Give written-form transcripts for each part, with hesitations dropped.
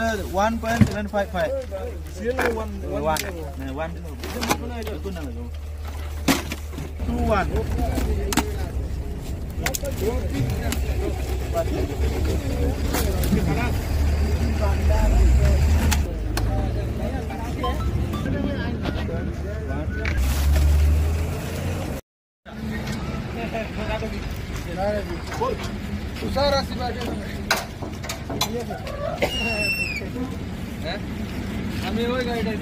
1.755. One. 2-1. আমি ওই গাড়িটা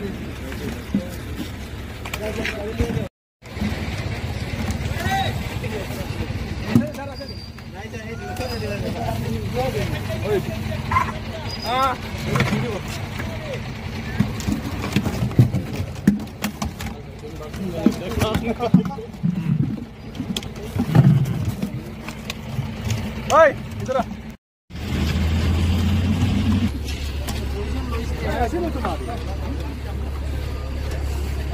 Oi, इधर आ। ऐसे नहीं तुम आते।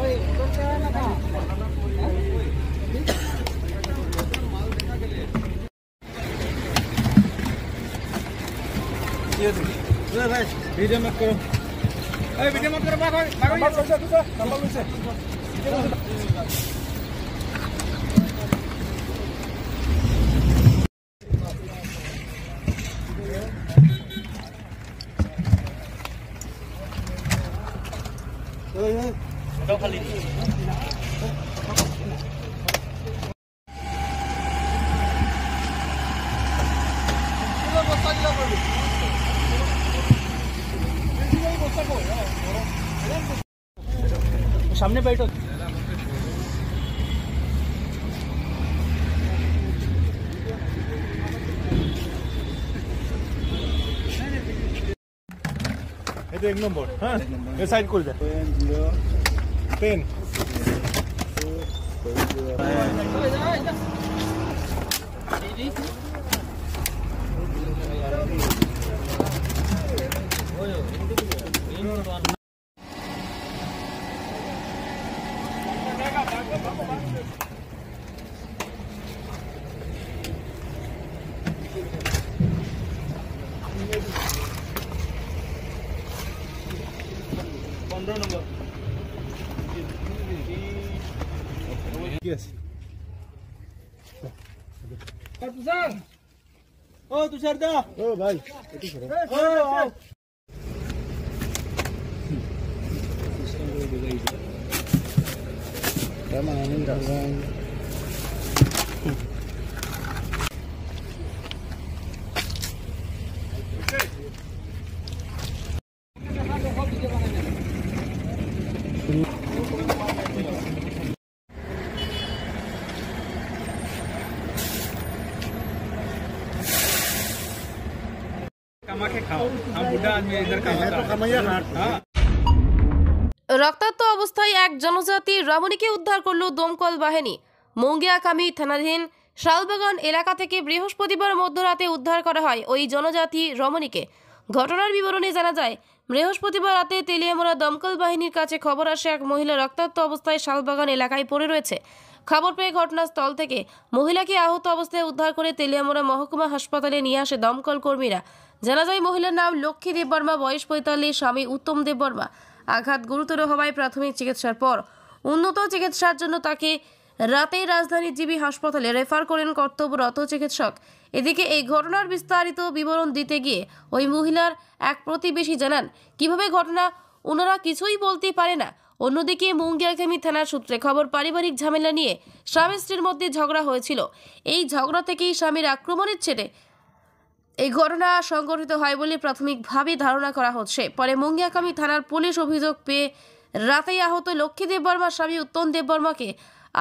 ओए, तो क्या है ना था? ये भाई वीडियो मत करो। अरे वीडियो मत करो भागो भागो नंबर से दो खाली सामने बैठो ये एक नंबर हाँ ये साइड कर दे 10 15 नंबर Yes. तुषार ओ तुषार दा ओ भाई ओ রক্তাক্ত অবস্থায় এক জনজাতি রমণীকে উদ্ধার করল দমকল বাহিনী। মুঙ্গিয়াকামী থানাধীন শালবাগান এলাকা থেকে বৃহস্পতিবার মধ্যরাতে উদ্ধার করা হয় ওই জনজাতি রমণীকে। ঘটনার বিবরণে জানা যায়, বৃহস্পতিবার রাতে তেলিয়ামুড়া দমকল বাহিনীর কাছে খবর আসে এক মহিলা রক্তাক্ত অবস্থায় শালবাগান এলাকায় পড়ে রয়েছে। খবর পেয়ে ঘটনাস্থল থেকে মহিলাকে আহত অবস্থায় উদ্ধার করে তেলিয়ামুড়া মহকুমা হাসপাতালে নিয়ে আসে দমকল কর্মীরা। জানা যায় মহিলার নাম লক্ষ্মী দেববর্মা, বয়স 45, স্বামী উত্তম দেববর্মা। আঘাত গুরুতর হওয়ায় প্রাথমিক চিকিৎসার পর উন্নত চিকিৎসার জন্য তাকে রাতেই রাজধানী জিবি হাসপাতালে রেফার করেন কর্তব্যরত চিকিৎসক। এদিকে এই ঘটনার বিস্তারিত বিবরণ দিতে গিয়ে ওই মহিলার এক প্রতিবেশী জানান, কিভাবে ঘটনা ওনারা কিছুই বলতে পারে না। অন্যদিকে মুঙ্গিয়াকামী থানার সূত্রে খবর, পারিবারিক ঝামেলা নিয়ে স্বামী স্ত্রীর মধ্যে ঝগড়া হয়েছিল। এই ঝগড়া থেকেই স্বামীর আক্রমণের ছেড়ে এই ঘটনা সংঘটিত হয় বলে প্রাথমিকভাবে ধারণা করা হচ্ছে। পরে মুঙ্গিয়াকামী থানার পুলিশ অভিযোগ পেয়ে রাতেই আহত লক্ষ্মী দেববর্মার স্বামী উত্তম দেববর্মাকে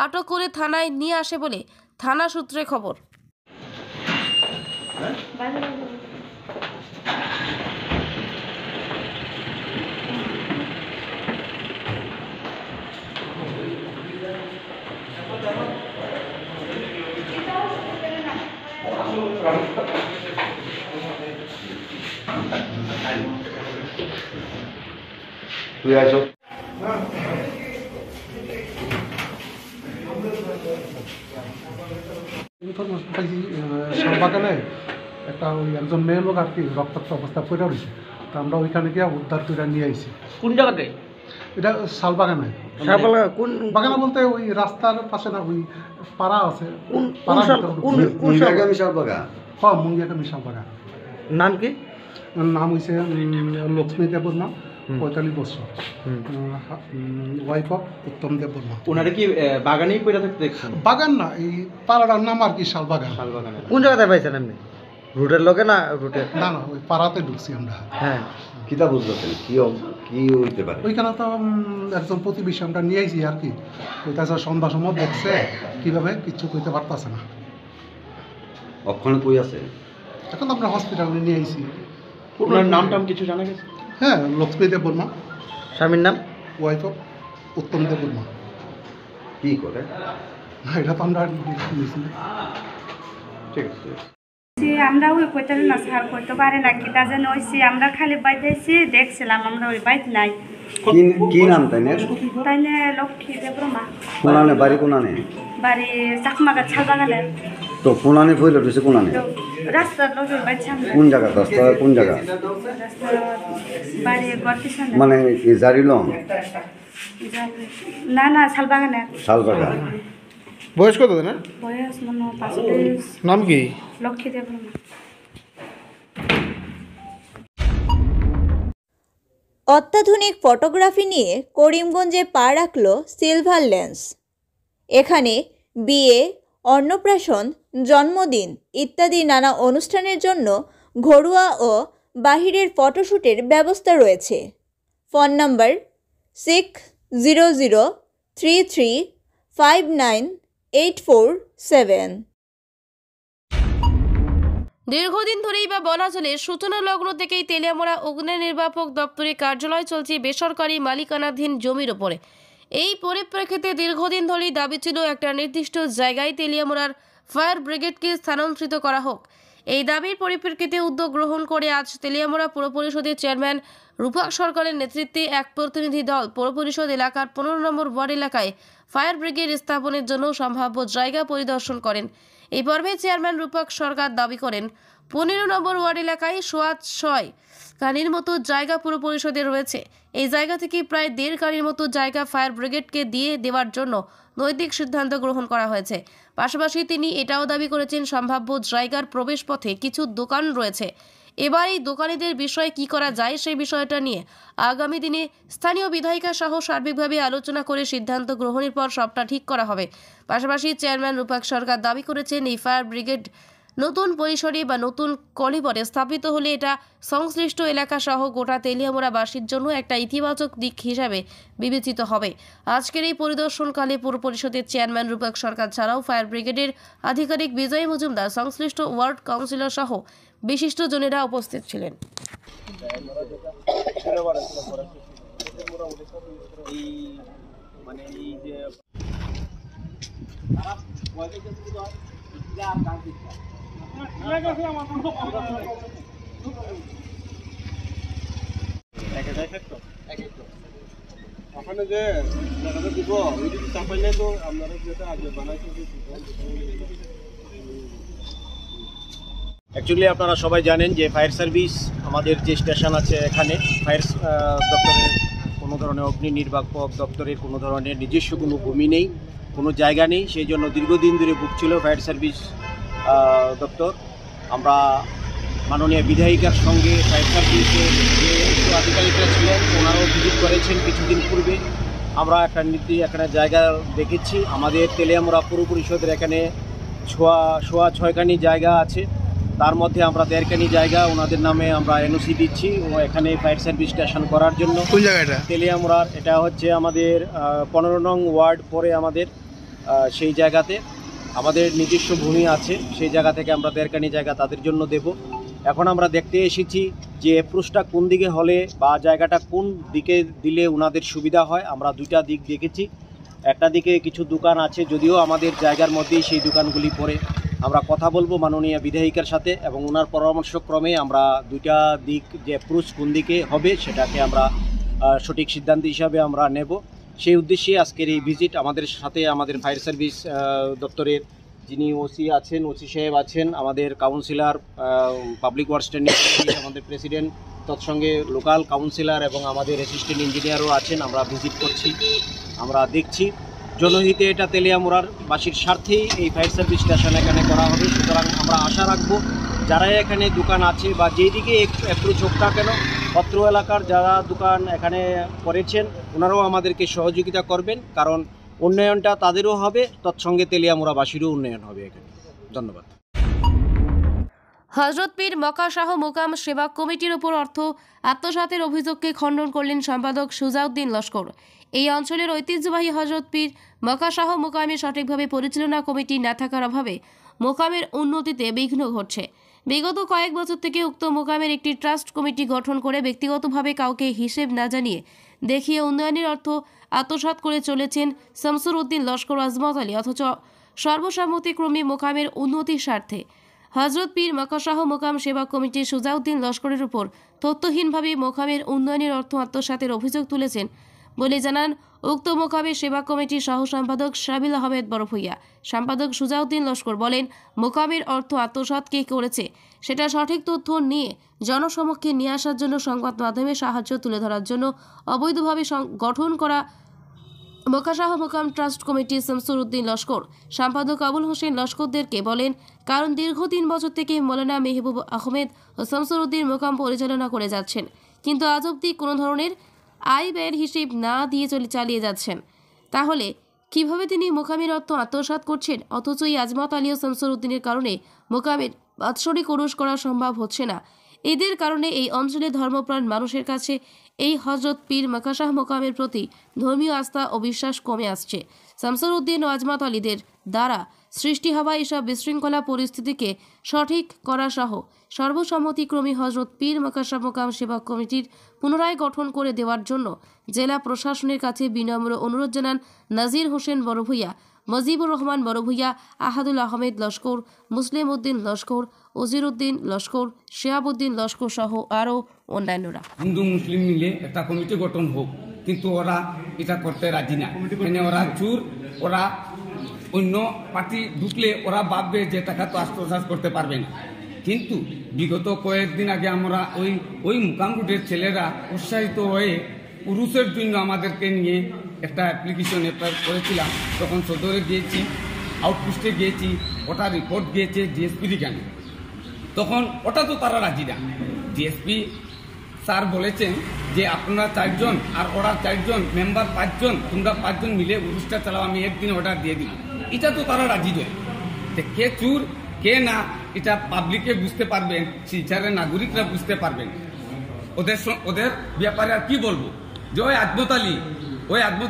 আটক করে থানায় নিয়ে আসে বলে থানা সূত্রে খবর। তুই আইছো শালবাগানে একটা ওই একজন মেয়ে লোক আর কি রক্তাক্ত অবস্থা পড়ে রয়েছে। তা আমরা ওইখানে গিয়ে উদ্ধার করে নিয়ে আইছি। কোন জায়গাতে? এটা শালবাগানে। শাহবাগা কোন বাগানা বলতে ওই রাস্তার পাশে না, ওই পাড়া আছে। কোন মুঙ্গিয়াকামী শালবাগা। হ্যাঁ, মুঙ্গিয়াকামী শালবাগা। নাম কি? নাম হয়েছে লক্ষ্মী দেববর্মা, 45 বছর, ওয়াইফ অফ উত্তম দেববর্মা। ওনারা কি বাগানেই পড়ে থাকতে দেখছেন? বাগান না, এই পাড়াটার নাম আর কি শালবাগান। শালবাগানে। কোন জায়গাতে পাইছেন আপনি? রুটের লগে না রুটে? না না, ওই পাড়াতে ঢুকছি আমরা। হ্যাঁ, কিতা বুঝতেছেন কি হইতে পারে? ওইখানে তো একজন প্রতিবেশী আমরা নিয়ে আইছি আর কি, কইতাছে সন্ধ্যা সময় দেখছে, কীভাবে কিচ্ছু কইতে পারতেছে না। ওখানে কই আছে? এখন আমরা হসপিটালে নিয়ে আইছি। ওনার নাম টাম কিছু জানা গেছে? হ্যাঁ, লক্ষ্মী দেববর্মা, স্বামীর নাম? ওয়াইফ অফ উত্তম দেববর্মা। কি করে? এটা তো আমরা নিয়েছি। ঠিক আছে। আমরা ওই কইতে না স্যার কইতে পারে না কি তা যেন হইছি, আমরা খালি বাইতেছি দেখছিলাম, আমরা ওই বাইত নাই। কি নাম তাইনে? তাইলে লক্ষ্মী দেববর্মা। কোনানে বাড়ি কোনানে? বাড়ি চাকমাগা শালবাগানে। তো কোনানে ফইল রইছে কোনানে? তো রাস্তার লগে বাইত সামনে। কোন জায়গা? রাস্তা কোন জায়গা? রাস্তা বাড়ি গর্তি সামনে। মানে কি জারিলং? না না, শালবাগানে। শালবাগা। বয়স কত না? বয়স মনে হয় 45। নাম কি? লক্ষ্মী দেববর্মা। অত্যাধুনিক ফটোগ্রাফি নিয়ে করিমগঞ্জে পা রাখল সিলভার লেন্স। এখানে বিয়ে, অন্নপ্রাশন, জন্মদিন ইত্যাদি নানা অনুষ্ঠানের জন্য ঘরোয়া ও বাহিরের ফটোশ্যুটের ব্যবস্থা রয়েছে। ফোন নম্বর 6003359847। দীর্ঘদিন ধরেই বা বলা চলে সূচনা লগ্ন থেকেই তেলিয়ামুড়া অগ্নি নির্বাপক দপ্তরে কার্যালয় চলছে বেসরকারি মালিকানাধীন জমির ওপরে। এই পরিপ্রেক্ষিতে দীর্ঘদিন ধরেই দাবি ছিল একটা নির্দিষ্ট জায়গায় তেলিয়ামুড়ার ফায়ার ব্রিগেডকে স্থানান্তরিত করা হোক। এই দাবির পরিপ্রেক্ষিতে উদ্যোগ গ্রহণ করে আজ তেলিয়ামুড়া পৌর পরিষদের চেয়ারম্যান রূপক সরকারের নেতৃত্বে এক প্রতিনিধি দল পৌর পরিষদ এলাকার 15 নম্বর ওয়ার্ড এলাকায় ফায়ার ব্রিগেড স্থাপনের জন্য সম্ভাব্য জায়গা পরিদর্শন করেন। এই পর্বে চেয়ারম্যান রূপক সরকার দাবি করেন 15 নম্বর ওয়ার্ড এলাকায় 6 কানির মতো জায়গা পুর পরিষদে রয়েছে। এই জায়গা থেকে প্রায় 1.5 কানির মতো জায়গা ফায়ার ব্রিগেডকে দিয়ে দেওয়ার জন্য নৈতিক সিদ্ধান্ত গ্রহণ করা হয়েছে। পাশাপাশি তিনি এটাও দাবি করেছেন সম্ভাব্য জায়গার প্রবেশপথে কিছু দোকান রয়েছে। এবার এই দোকানিদের বিষয়ে কি করা যায় সেই বিষয়টা নিয়ে আগামী দিনে স্থানীয় বিধায়িকা সহ সার্বিকভাবে আলোচনা করে সিদ্ধান্ত গ্রহণের পর সবটা ঠিক করা হবে। পাশাপাশি চেয়ারম্যান রূপক সরকার দাবি করেছেন এই ফায়ার ব্রিগেড নতুন পরিসরে বা নতুন কলিবরে স্থাপিত হলে এটা সংশ্লিষ্ট এলাকা সহ গোটা তেলিয়ামুড়াবাসীর জন্য একটা ইতিবাচক দিক হিসাবে বিবেচিত হবে। আজকের এই পরিদর্শনকালে পৌর পরিষদের চেয়ারম্যান রূপক সরকার ছাড়াও ফায়ার ব্রিগেডের আধিকারিক বিজয় মজুমদার, সংশ্লিষ্ট ওয়ার্ড কাউন্সিলর সহ বিশিষ্টজনেরা উপস্থিত ছিলেন। ওখানে যে জায়গাটা দিব ওই যদি চাপাইলে তো আপনারা যেটা আগে বানাইছেন। অ্যাকচুয়ালি আপনারা সবাই জানেন যে ফায়ার সার্ভিস আমাদের যে স্টেশন আছে এখানে ফায়ার দপ্তরের কোনো ধরনের অগ্নি নির্বাপক দপ্তরের কোনো ধরনের নিজস্ব কোনো ভূমি নেই, কোনো জায়গা নেই। সেই জন্য দীর্ঘদিন ধরে ভুগছিল ফায়ার সার্ভিস দপ্তর। আমরা মাননীয় বিধায়িকার সঙ্গে ফায়ার সার্ভিসের যে আধিকারিকরা ছিলেন ওনারাও ভিজিট করেছেন কিছুদিন পূর্বে। আমরা একটা জায়গা দেখেছি। আমাদের তেলিয়ামুড়া পৌর পরিষদের এখানে 6 জায়গা আছে, তার মধ্যে আমরা 1.5 জায়গা ওনাদের নামে আমরা এনওসি দিচ্ছি এখানে ফায়ার সার্ভিস স্টেশন করার জন্য। কোন জায়গাটা? তেলিয়ামুড়ার এটা হচ্ছে আমাদের 15 নং ওয়ার্ড পরে আমাদের সেই জায়গাতে আমাদের নিজস্ব ভূমি আছে। সেই জায়গা থেকে আমরা 1.5 জায়গা তাদের জন্য দেব। এখন আমরা দেখতে এসেছি যে অ্যাপ্রোচটা কোন দিকে হলে বা জায়গাটা কোন দিকে দিলে ওনাদের সুবিধা হয়। আমরা 2টা দিক দেখেছি। একটা দিকে কিছু দোকান আছে, যদিও আমাদের জায়গার মধ্যেই সেই দোকানগুলি পড়ে। আমরা কথা বলবো মাননীয় বিধায়িকার সাথে এবং ওনার পরামর্শক্রমে আমরা 2টা দিক যে অ্যাপ্রোচ কোন দিকে হবে সেটাকে আমরা সঠিক সিদ্ধান্ত হিসাবে আমরা নেব। সেই উদ্দেশ্যে আজকের এই ভিজিট। আমাদের সাথে আমাদের ফায়ার সার্ভিস দপ্তরের যিনি ওসি সাহেব আছেন, আমাদের councillor, public works standing committee, আমাদের প্রেসিডেন্ট তৎসঙ্গে লোকাল কাউন্সিলর এবং আমাদের অ্যাসিস্ট্যান্ট ইঞ্জিনিয়ারও আছেন। আমরা ভিজিট করছি, আমরা দেখছি জনহিতে এটা তেলিয়ামুড়ার বাসীর স্বার্থেই এই ফায়ার সার্ভিস স্টেশন এখানে করা হবে। সুতরাং আমরা আশা রাখবো যারা এখানে দোকান আছে বা যেদিকে একটু চোখটা কেন পত্র এলাকার যারা দোকান এখানে করেছেন ওনারাও আমাদেরকে সহযোগিতা করবেন, কারণ উন্নয়নটা তাদেরও হবে, তৎসঙ্গে তেলিয়ামুড়াবাসীরও উন্নয়ন হবে এখানে। ধন্যবাদ। হযরত পীর মক্কা শাহ মোকাম সেবা কমিটির উপর অর্থ আত্মসাতের অভিযোগকে খণ্ডন করলেন সম্পাদক সুজাউদ্দিন লস্কর। এই অঞ্চলের ঐতিহ্যবাহী হযরত পীর মক্কা শাহ মোকামের সঠিকভাবে পরিচালনা কমিটি না থাকার অভাবে মোকামের উন্নতিতে বিঘ্ন ঘটছে। বিগত কয়েক বছর থেকে উক্ত মোকামের একটি ট্রাস্ট কমিটি গঠন করে ব্যক্তিগতভাবে কাউকে হিসেব না জানিয়ে দেখিয়ে উন্নয়নের অর্থ আত্মসাৎ করে চলেছেন শামসুর উদ্দিন লস্কর আজমত আলী, অথচ সর্বসম্মতিক্রমে মোকামের উন্নতির স্বার্থে হযরত পীর মক্কা শাহ মোকাম সেবা কমিটির সুজাউদ্দিন লস্করের উপর তথ্যহীনভাবে মোকামের উন্নয়নের অর্থ আত্মসাতের অভিযোগ তুলেছেন বলে জানান উক্ত মোকামের সেবা কমিটির সহ সম্পাদক শাবিল আহমেদ বড়ভূইয়া। সম্পাদক সুজাউদ্দিন লস্কর বলেন, মোকামের অর্থ আত্মসাৎ কে করেছে সেটা সঠিক তথ্য নিয়ে জনসমক্ষে নিয়ে আসার জন্য সংবাদ মাধ্যমে সাহায্য তুলে ধরার জন্য অবৈধভাবে গঠন করা মক্কা শাহ মোকাম ট্রাস্ট কমিটি শামসুর উদ্দিন লস্কর, সম্পাদক আবুল হোসেন লস্করদেরকে বলেন, কারণ দীর্ঘ 3 বছর থেকে মৌলানা মেহবুব আহমেদ ও শামসুর উদ্দিন মোকাম পরিচালনা করে যাচ্ছেন, কিন্তু আজ অবধি কোনো ধরনের আয় ব্যয়ের হিসেব না দিয়ে চালিয়ে যাচ্ছেন। তাহলে কিভাবে তিনি মোকামের অর্থ আত্মসাৎ করছেন, অথচ এই আজমত আলী ও শামসুর উদ্দিনের কারণে মোকামের বাৎসরিক উরুস করা সম্ভব হচ্ছে না। এদের কারণে এই অঞ্চলে ধর্মপ্রাণ মানুষের কাছে এই হযরত পীর মক্কা শাহ মোকামের প্রতি ধর্মীয় আস্থা ও বিশ্বাস কমে আসছে। শামসুর উদ্দিন ও আজমত আলীদের দ্বারা সৃষ্টি হওয়া এসব বিশৃঙ্খলা পরিস্থিতিকে সঠিক করা সহ সর্বসম্মতিক্রমে হযরত পীর মক্কা শাহ মোকাম সেবা কমিটির পুনরায় গঠন করে দেওয়ার জন্য জেলা প্রশাসনের কাছে বিনম্র অনুরোধ জানান নাজির হোসেন বড়ভূইয়া, মজিবুর রহমান বড়ভূইয়া, আহাদুল আহমেদ লস্কর, মুসলিম উদ্দিন লস্কর, ওজির উদ্দিন লস্কর, শিহাবুদ্দিন লস্কর সহ আরও অন্যান্যরা। হিন্দু মুসলিম মিলে একটা কমিটি গঠন হোক, কিন্তু ওরা এটা করতে রাজি না। মানে ওরা চুর, ওরা অন্য পার্টি ঢুকলে ওরা ভাববে যে টাকা তো আত্মসাৎ করতে পারবে না। কিন্তু বিগত কয়েকদিন আগে আমরা ওই মুকাম রুটের ছেলেরা উৎসাহিত হয়ে পুরুষের জন্য আমাদেরকে নিয়ে একটা অ্যাপ্লিকেশন করেছিলাম। তখন সদরে গিয়েছি, আউটপোস্টে গিয়েছি, ওটা রিপোর্ট গিয়েছে ডিএসপির এখানে। তখন ওটা তো তারা রাজি না। ডিএসপি স্যার বলেছেন যে আপনারা 4 জন আর ওরা 4 জন, মেম্বার 5 জন, তোমরা 5 জন মিলে উরুসটা চালাও, আমি একদিন অর্ডার দিয়ে দিব। এটা তো তারা রাজি নয়। কে চুর কে না এটা পাবলিকে বুঝতে পারবেন, শিলচরের নাগরিকরা বুঝতে পারবেন। ওদের ব্যাপারে আর কি বলবো, যে ওই আজমত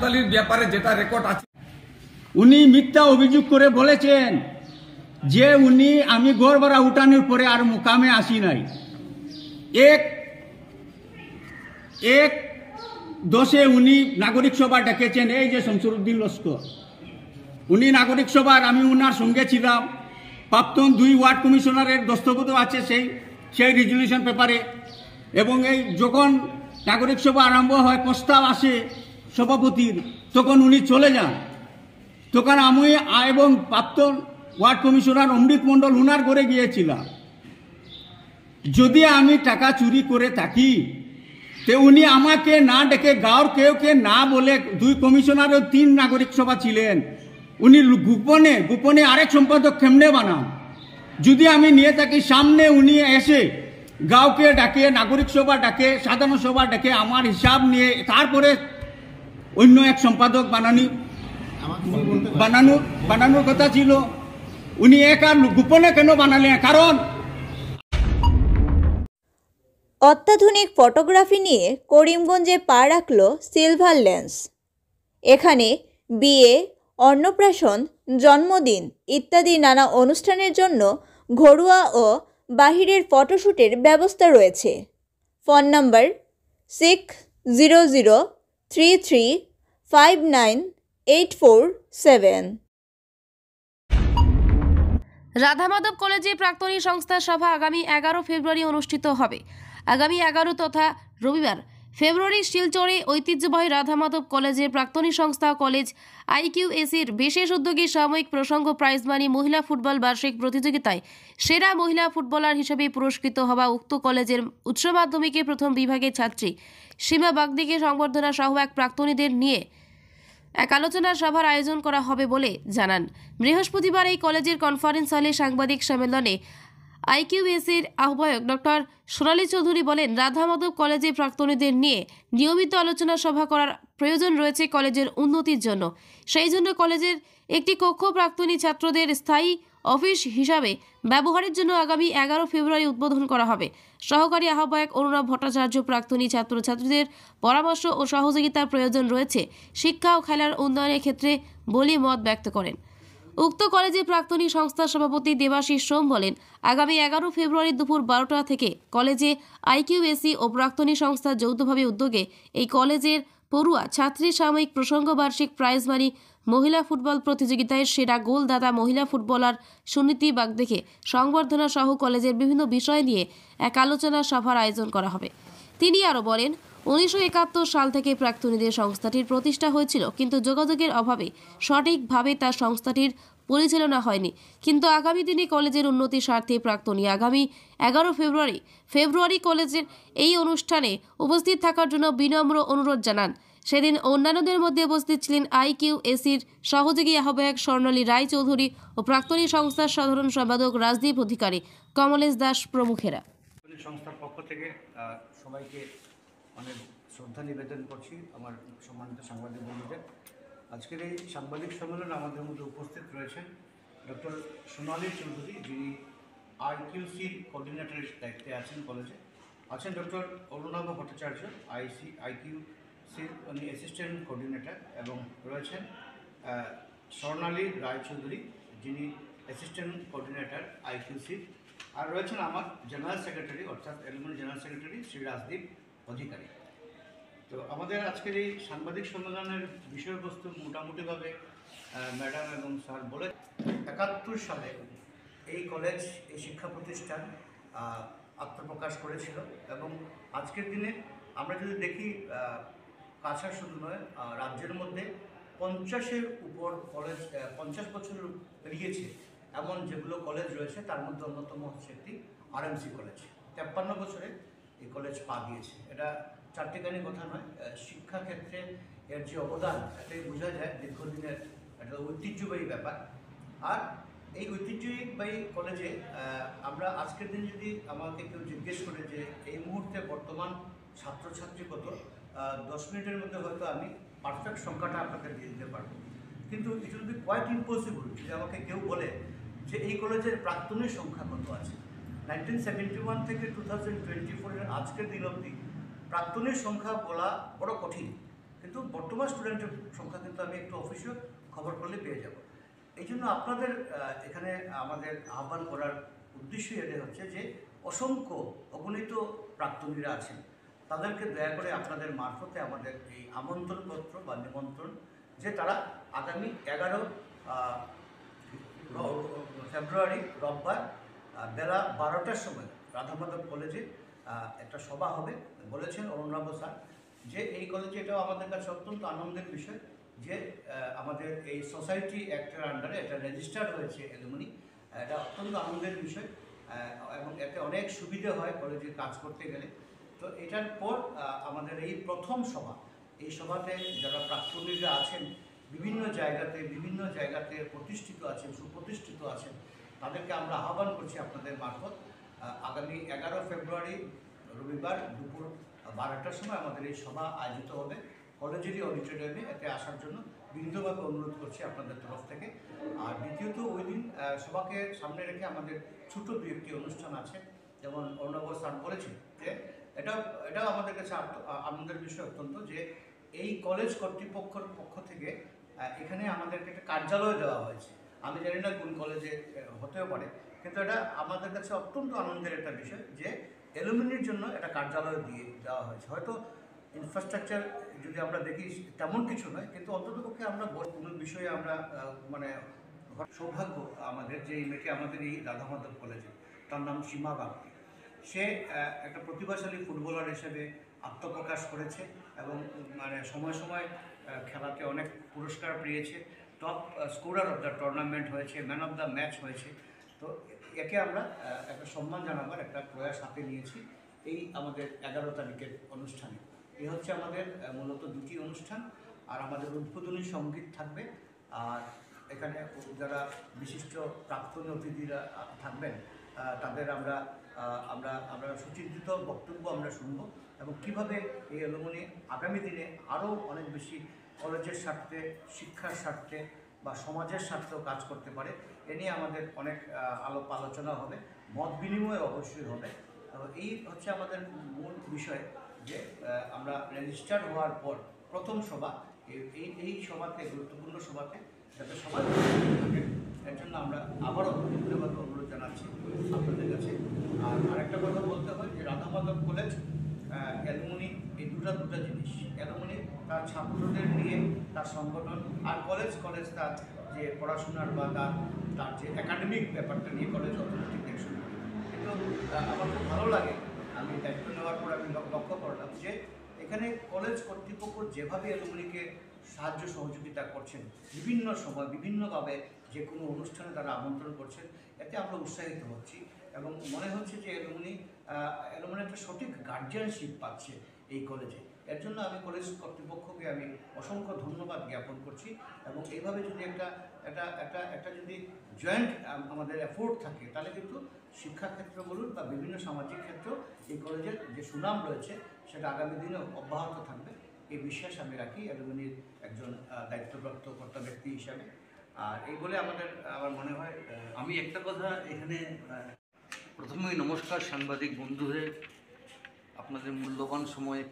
আলীর ব্যাপারে যেটা রেকর্ড আছে, উনি মিথ্যা অভিযোগ করে বলেছেন যে আমি ঘর ভাড়া উঠানোর পরে আর মুকামে আসি নাই। 1/10 উনি নাগরিক সভা ডেকেছেন। এই যে শামসুর উদ্দিন লস্কর, উনি নাগরিক সভার, আমি উনার সঙ্গে ছিলাম। প্রাক্তন 2 ওয়ার্ড কমিশনারের দস্তখত আছে সেই রেজলিউশন পেপারে। এবং এই যখন নাগরিক সভা আরম্ভ হয়, প্রস্তাব আসে সভাপতির, তখন উনি চলে যান। তখন আমি এবং প্রাক্তন ওয়ার্ড কমিশনার অমৃত মণ্ডল উনার ঘরে গিয়েছিলাম। যদি আমি টাকা চুরি করে থাকি, তো উনি আমাকে না ডেকে, গাঁওর কেউকে না বলে, 2 কমিশনার ও 3 নাগরিক সভা ছিলেন, উনি গোপনে আরেক সম্পাদক কেমনে বানান। যদি আমি নিয়ে থাকি, সামনে উনি এসে গাঁওকে ডাকে, নাগরিক সভা ডাকে, সাধারণ সভা ডাকে, আমার হিসাব নিয়ে তারপরে অন্য এক সম্পাদক বানানোর কথা ছিল। উনি আর গোপনে কেন বানালেন? কারণ অত্যাধুনিক ফটোগ্রাফি নিয়ে করিমগঞ্জে পা রাখল সিলভার লেন্স। এখানে বিয়ে, অন্নপ্রাশন, জন্মদিন ইত্যাদি নানা অনুষ্ঠানের জন্য ঘরোয়া ও বাহিরের ফটোশ্যুটের ব্যবস্থা রয়েছে। ফোন নম্বর 6003359847। রাধামাধব কলেজে প্রাক্তনী সংস্থার সভা আগামী 11 ফেব্রুয়ারি অনুষ্ঠিত হবে। আগামী 11 তথা রবিবার ফেব্রুয়ারি শিলচরে ঐতিহ্যবাহী রাধামাধব কলেজের প্রাক্তনী সংস্থা কলেজ আইকিউএসির বিশেষ উদ্যোগে সাময়িক প্রসঙ্গ প্রাইজ মানি মহিলা ফুটবল বার্ষিক প্রতিযোগিতায় সেরা মহিলা ফুটবলার হিসেবে পুরস্কৃত হওয়া উক্ত কলেজের উচ্চ মাধ্যমিকে প্রথম বিভাগের ছাত্রী সীমা বাগদিকে সংবর্ধনা সহ এক প্রাক্তনীদের নিয়ে এক আলোচনা সভার আয়োজন করা হবে বলে জানান। বৃহস্পতিবার এই কলেজের কনফারেন্স হলে সাংবাদিক সম্মেলনে আইকিউএসির আহ্বায়ক ডক্টর সোনালী চৌধুরী বলেন, রাধামাধব কলেজে প্রাক্তনীদের নিয়ে নিয়মিত আলোচনা সভা করার প্রয়োজন রয়েছে কলেজের উন্নতির জন্য। সেই জন্য কলেজের একটি কক্ষ প্রাক্তনী ছাত্রদের স্থায়ী অফিস হিসাবে ব্যবহারের জন্য আগামী 11 ফেব্রুয়ারি উদ্বোধন করা হবে। সহকারী আহ্বায়ক অরুণাভ ভট্টাচার্য প্রাক্তনী ছাত্রছাত্রীদের পরামর্শ ও সহযোগিতার প্রয়োজন রয়েছে শিক্ষা ও খেলার উন্নয়নের ক্ষেত্রে বলে মত ব্যক্ত করেন। উক্ত কলেজে প্রাক্তনী সংস্থার সভাপতি দেবাশিস সোম বলেন, আগামী 11 ফেব্রুয়ারি দুপুর 12টা থেকে কলেজে আইকিউএসি ও প্রাক্তনী সংস্থা যৌথভাবে উদ্যোগে এই কলেজের পড়ুয়া ছাত্রী সাময়িক প্রসঙ্গ বার্ষিক প্রাইজ মানি মহিলা ফুটবল প্রতিযোগিতায় সেরা গোলদাতা মহিলা ফুটবলার সুনীতি বাগদেকে সংবর্ধনা সহ কলেজের বিভিন্ন বিষয় নিয়ে এক আলোচনা সভার আয়োজন করা হবে। তিনি আরও বলেন, 1971 সাল থেকে প্রাক্তনীদের সংস্থাটির প্রতিষ্ঠা হয়েছিল, কিন্তু যোগাযোগের অভাবে সঠিকভাবে তার সংস্থাটির পরিচালনা হয়নি। কিন্তু আগামী দিনে কলেজের উন্নতির স্বার্থে প্রাক্তনী আগামী 11 ফেব্রুয়ারি কলেজের এই অনুষ্ঠানে উপস্থিত থাকার জন্য বিনম্র অনুরোধ জানান। সেদিন অন্যান্যদের মধ্যে উপস্থিত ছিলেন আইকিউএসির সহযোগী আহ্বায়ক স্বর্ণালী রায় চৌধুরী ও প্রাক্তনী সংস্থার সাধারণ সম্পাদক রাজদীপ অধিকারী, কমলেশ দাস প্রমুখেরা। সংস্থার পক্ষ থেকে সবাইকে অনেক শ্রদ্ধা নিবেদন করছি আমার সম্মানিত সাংবাদিক বন্ধুদের। আজকের এই সাংবাদিক সম্মেলনে আমাদের মধ্যে উপস্থিত রয়েছেন ডক্টর সোনালী চৌধুরী, যিনি আইকিউসির কোঅর্ডিনেটরের দায়িত্বে আছেন কলেজে। আছেন ডক্টর অরুণাভ ভট্টাচার্য, আইকিউসির উনি অ্যাসিস্ট্যান্ট কোঅর্ডিনেটর, এবং রয়েছেন স্বর্ণালী রায় চৌধুরী, যিনি অ্যাসিস্ট্যান্ট কোঅর্ডিনেটর আইকিউসির, আর রয়েছেন আমার জেনারেল সেক্রেটারি অর্থাৎ alumni general secretary Shri Rajdeep Adhikari. তো আমাদের আজকের এই সাংবাদিক সম্মেলনের বিষয়বস্তু মোটামুটিভাবে ম্যাডাম এবং স্যার বলে 71 সালে এই কলেজ, এই শিক্ষা প্রতিষ্ঠান আত্মপ্রকাশ করেছিল, এবং আজকের দিনে আমরা যদি দেখি কাছাড় শুধু নয়, রাজ্যের মধ্যে 50-এর উপর কলেজ, 50 বছরের পেরিয়েছে এমন যেগুলো কলেজ রয়েছে, তার মধ্যে অন্যতম হচ্ছে একটি আরএমসি কলেজ। 53 বছরে এই কলেজ পা দিয়েছে। এটা চারটিখানি কথা নয়, শিক্ষাক্ষেত্রে এর যে অবদান এটাই বোঝা যায়, দীর্ঘদিনের একটা ঐতিহ্যবাহী ব্যাপার। আর এই ঐতিহ্যবাহী কলেজে আমরা আজকের দিন যদি আমাকে কেউ জিজ্ঞেস করে যে এই মুহূর্তে বর্তমান ছাত্রছাত্রী কত, 10 মিনিটের মধ্যে হয়তো আমি পারফেক্ট সংখ্যাটা আপনাকে দিয়ে দিতে পারবো। কিন্তু it will be quite impossible যদি আমাকে কেউ বলে যে এই কলেজের প্রাক্তনীর সংখ্যা কত আছে। 1971 থেকে 2024-এর আজকের দিন অবধি প্রাক্তনীর সংখ্যা বলা বড় কঠিন, কিন্তু বর্তমান স্টুডেন্টের সংখ্যা কিন্তু আমি একটু অফিসিয়াল খবর করলে পেয়ে যাব। এই জন্য আপনাদের এখানে আমাদের আহ্বান করার উদ্দেশ্যই এটা হচ্ছে যে অসংখ্য অগণিত প্রাক্তনীরা আছেন, তাদেরকে দয়া করে আপনাদের মারফতে আমাদের এই আমন্ত্রণপত্র বা নিমন্ত্রণ, যে তারা আগামী 11 ফেব্রুয়ারি রোববার বেলা 12টার সময় রাধামাধব কলেজে একটা সভা হবে। বলেছেন অরুণাভ স্যার যে এই কলেজে, এটাও আমাদের কাছে অত্যন্ত আনন্দের বিষয় যে আমাদের এই সোসাইটি অ্যাক্টের আন্ডারে এটা রেজিস্টার্ড হয়েছে এলুমিনি। এটা অত্যন্ত আনন্দের বিষয়, এবং এতে অনেক সুবিধা হয় কলেজে কাজ করতে গেলে। তো এটার পর আমাদের এই প্রথম সভা, এই সভাতে যারা প্রাক্তনীরা আছেন বিভিন্ন জায়গাতে প্রতিষ্ঠিত আছেন, সুপ্রতিষ্ঠিত আছেন, তাদেরকে আমরা আহ্বান করছি আপনাদের মারফত আগামী 11 ফেব্রুয়ারি রবিবার দুপুর 12টার সময় আমাদের এই সভা আয়োজিত হবে কলেজেরই অডিটোরিয়ামে। এতে আসার জন্য বিনীতভাবে অনুরোধ করছি আপনাদের তরফ থেকে। আর দ্বিতীয়ত ওই দিন সভাকে সামনে রেখে আমাদের ছোট 2-1টি অনুষ্ঠান আছে, যেমন অর্ণব স্যার বলেছেন যে এটাও আমাদের কাছে আনন্দের বিষয় অত্যন্ত, যে এই কলেজ কর্তৃপক্ষের পক্ষ থেকে এখানে আমাদেরকে একটা কার্যালয় দেওয়া হয়েছে। আমি জানি না কোন কলেজে হতেও পারে, কিন্তু এটা আমাদের কাছে অত্যন্ত আনন্দের একটা বিষয় যে অ্যালুমিনির জন্য একটা কার্যালয় দিয়ে দেওয়া হয়েছে। হয়তো ইনফ্রাস্ট্রাকচার যদি আমরা দেখি তেমন কিছু নয়, কিন্তু অন্ততপক্ষে আমরা কোনো বিষয়ে আমরা মানে সৌভাগ্য আমাদের যে এই মেয়েটি আমাদের এই রাধামাধব কলেজে, তার নাম সীমা বাগদি। সে একটা প্রতিভাশালী ফুটবলার হিসেবে আত্মপ্রকাশ করেছে এবং মানে সময় সময় খেলাতে অনেক পুরস্কার পেয়েছে। Top scorer of the tournament হয়েছে, ম্যান অফ দ্য ম্যাচ হয়েছে। তো একে আমরা একটা সম্মান জানাবার একটা প্রয়াস হাতে নিয়েছি এই আমাদের 11 তারিখের অনুষ্ঠানে। এই হচ্ছে আমাদের মূলত দুটি অনুষ্ঠান। আর আমাদের উদ্বোধনী সঙ্গীত থাকবে, আর এখানে যারা বিশিষ্ট প্রাক্তন অতিথিরা থাকবেন তাদের আমরা আমরা আমরা সুচিন্তিত বক্তব্য আমরা শুনব এবং কীভাবে এই এলুমনি আগামী দিনে আরও অনেক বেশি কলেজের স্বার্থে, শিক্ষার স্বার্থে বা সমাজের স্বার্থেও কাজ করতে পারে এ নিয়ে আমাদের অনেক আলাপ আলোচনা হবে, মত বিনিময় অবশ্যই হবে। এই হচ্ছে আমাদের মূল বিষয় যে আমরা রেজিস্টার হওয়ার পর প্রথম সভা, এই সভাতে, গুরুত্বপূর্ণ সভাতে যাতে সবাই থাকে, এর জন্য আমরা আবারও ধন্যবাদ অনুরোধ জানাচ্ছি আপনাদের কাছে। আর আরেকটা কথা বলতে হয় যে রাধা মাধব কলেজ অ্যালুমনি এই দুটা জিনিস। অ্যালুমনি তার ছাত্রদের নিয়ে তার সংগঠন, আর কলেজ তার যে পড়াশোনার বা তার যে একাডেমিক ব্যাপারটা নিয়ে কলেজ অর্থনৈতিক দিক শুরু করে। কিন্তু আমার খুব ভালো লাগে, আমি দায়িত্ব নেওয়ার পর আমি লক্ষ্য করলাম যে এখানে কলেজ কর্তৃপক্ষ যেভাবে অ্যালুমনিকে সাহায্য সহযোগিতা করছেন, বিভিন্ন সময় বিভিন্নভাবে যে কোনো অনুষ্ঠানে তারা আমন্ত্রণ করছেন, এতে আমরা উৎসাহিত হচ্ছি এবং মনে হচ্ছে যে অ্যালুমনি একটা সঠিক গার্জিয়ানশিপ পাচ্ছে এই কলেজে। এর জন্য আমি কলেজ কর্তৃপক্ষকে আমি অসংখ্য ধন্যবাদ জ্ঞাপন করছি এবং এইভাবে যদি একটা যদি জয়েন্ট আমাদের এফোর্ট থাকে তাহলে কিন্তু শিক্ষাক্ষেত্র বলুন বা বিভিন্ন সামাজিক ক্ষেত্রেও এই কলেজের যে সুনাম রয়েছে সেটা আগামী দিনেও অব্যাহত থাকবে, এই বিশ্বাস আমি রাখি অ্যালুমনির একজন দায়িত্বপ্রাপ্ত কর্তা ব্যক্তি হিসাবে। আর এই বলে আমার মনে হয় আমি একটা কথা এখানে প্রথমেই নমস্কার সাংবাদিক বন্ধুদের, আপনাদের মূল্যবান সময়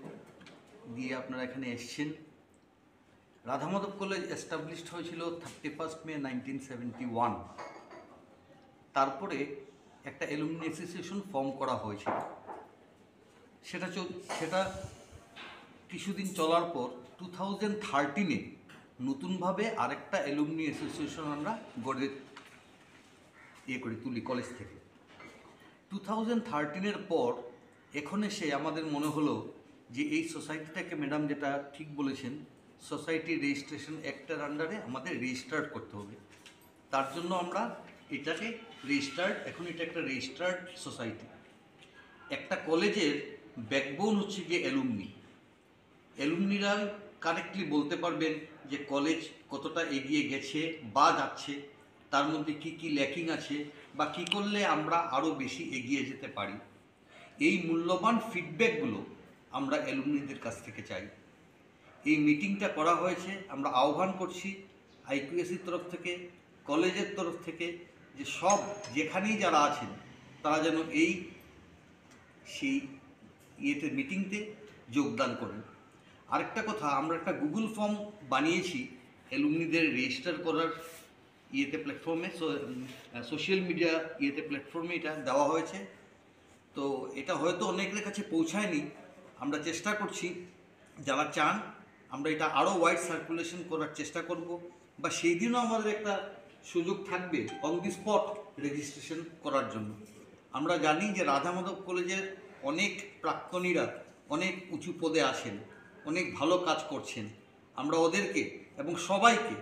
দিয়ে আপনারা এখানে এসছেন। রাধা মাধব কলেজ এস্টাবলিশড হয়েছিল 31 মে 1971। তারপরে একটা অ্যালুমনি অ্যাসোসিয়েশন ফর্ম করা হয়েছিল। সেটা কিছুদিন চলার পর 2013-এ নতুনভাবে আরেকটা অ্যালুমনি অ্যাসোসিয়েশন আমরা তুলি কলেজ থেকে। 2013-এর পর এখন এসে আমাদের মনে হলো যে এই সোসাইটিটাকে, ম্যাডাম যেটা ঠিক বলেছেন, সোসাইটি রেজিস্ট্রেশন অ্যাক্টের আন্ডারে আমাদের রেজিস্টার্ড করতে হবে। তার জন্য আমরা এটাকে এখন এটা একটা রেজিস্টার্ড সোসাইটি। একটা কলেজের ব্যাকবোন হচ্ছে গিয়ে অ্যালুমনিরা কারেক্টলি বলতে পারবেন যে কলেজ কতটা এগিয়ে গেছে বা যাচ্ছে, তার মধ্যে কি কি ল্যাকিং আছে বা কি করলে আমরা আরও বেশি এগিয়ে যেতে পারি। এই মূল্যবান ফিডব্যাকগুলো আমরা অ্যালুমনিদের কাছ থেকে চাই। এই মিটিংটা করা হয়েছে, আমরা আহ্বান করছি আইকিউএসির তরফ থেকে, কলেজের তরফ থেকে, যে সব যেখানেই যারা আছেন তারা যেন সেই মিটিংতে যোগদান করেন। আরেকটা কথা, আমরা একটা গুগল ফর্ম বানিয়েছি অ্যালুমনিদের রেজিস্টার করার প্ল্যাটফর্মে, সোশ্যাল মিডিয়া প্ল্যাটফর্মে এটা দেওয়া হয়েছে। তো এটা হয়তো অনেকের কাছে পৌঁছায়নি, আমরা চেষ্টা করছি যারা চান আমরা এটা আরও ওয়াইড সার্কুলেশন করার চেষ্টা করব, বা সেই দিনও আমাদের একটা সুযোগ থাকবে অন দি স্পট রেজিস্ট্রেশন করার জন্য। আমরা জানি যে রাধা মাধব কলেজের অনেক প্রাক্তনীরা অনেক উঁচু পদে আছেন, অনেক ভালো কাজ করছেন। আমরা ওদেরকে এবং সবাইকে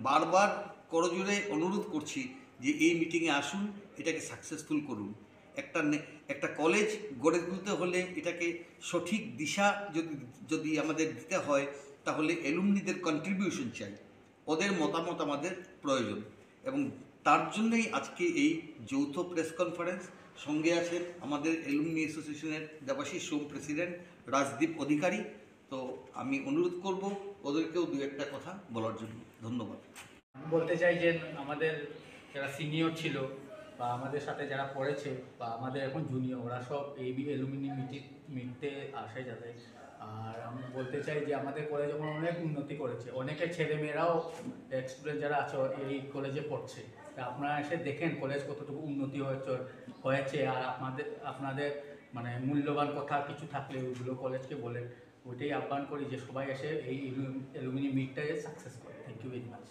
বারবার করজোড়ে অনুরোধ করছি যে এই মিটিংয়ে আসুন, এটাকে সাকসেসফুল করুন। একটা কলেজ গড়ে তুলতে হলে এটাকে সঠিক দিশা যদি আমাদের দিতে হয় তাহলে অ্যালুমনিদের কন্ট্রিবিউশন চাই, ওদের মতামত আমাদের প্রয়োজন। এবং তার জন্যই আজকে এই যৌথ প্রেস কনফারেন্স। সঙ্গে আছেন আমাদের অ্যালুমনি অ্যাসোসিয়েশনের দেবাশিস সোম প্রেসিডেন্ট, রাজদীপ অধিকারী। তো আমি অনুরোধ করব ওদেরকেও দু একটা কথা বলার জন্য। ধন্যবাদ। বলতে চাই যে আমাদের যারা সিনিয়র ছিল বা আমাদের সাথে যারা পড়েছে বা আমাদের এখন জুনিয়র, ওরা সব এই অ্যালুমিনি মিটতে আসে যাতে। আর আমি বলতে চাই যে আমাদের কলেজ যখন অনেক উন্নতি করেছে, অনেকের ছেলেমেয়েরাও স্টুডেন্ট যারা আছে এই কলেজে পড়ছে, তা আপনারা এসে দেখেন কলেজ কতটুকু উন্নতি হয়েছে। আর আপনাদের মূল্যবান কথা কিছু থাকলে ওইগুলো কলেজকে বলেন। ওইটাই আহ্বান করি যে সবাই এসে এই অ্যালুমিনি মিটটাকে সাকসেস করে। Thank you very much.